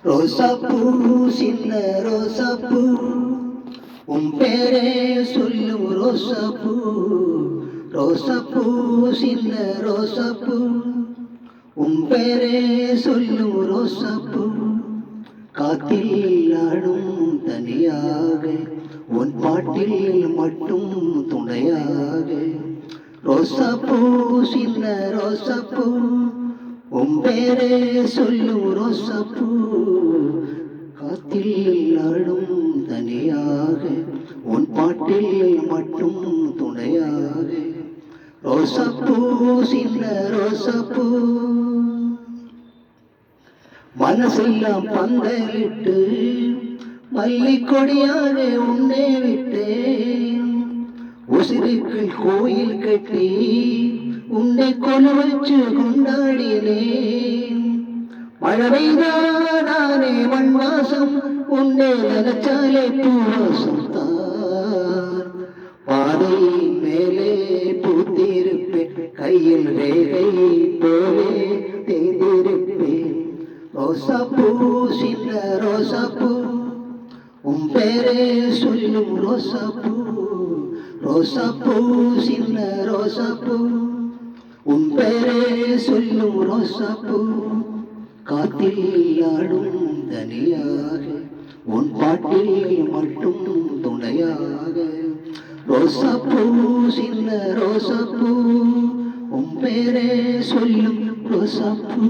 ரோசாப்பூ சின்ன ரோசாப்பூ உன் பேரே சொல்லும் ரோசாப்பூ. ரோசாப்பூ சின்ன ரோசாப்பூ உன் பேரே சொல்லும் ரோசாப்பூ. காத்தில் ஆடும் தனியாக உன் பாட்டில் மட்டும் துணையாக. ரோசாப்பூ சின்ன ரோசாப்பூ உன் பேரே சொல்லும் ரோசாப்பூ. காத்தில் ஆடும் தனியாக உன் பாட்டில் மட்டும் துணையாக. ரோசாப்பூ சின்ன ரோசாப்பூ மனசெல்லாம் பந்தலிட்டு மல்லிக்கொடியாக உன்னை விட்டேன். உசிருக்குள் கோயில் கட்டி உன்னை கொலு வச்சு கொண்டாடினேன். மழை பெய்தானே மண் வாசம் உன்னை நினைச்சாலே பூவாசம் தான். பாதை மேலே பூத்திருப்பேன் கையில் ரேகை போலே தேர்ந்திருப்பேன். ரோசாப்பூ சின்ன ரோசாப்பூ உன் பேரே சொல்லும் ரோசாப்பூ. ரோசாப்பூ சின்ன ரோசாப்பூ உன் பேரே சொல்லும் ரோசாப்பூ. காத்தில் ஆடும் தனியாக உன் பாட்டில் மட்டும் துணையாக. ரோசாப்பூ சின்ன ரோசாப்பூ உன் பேரே சொல்லும் ரோசாப்பூ.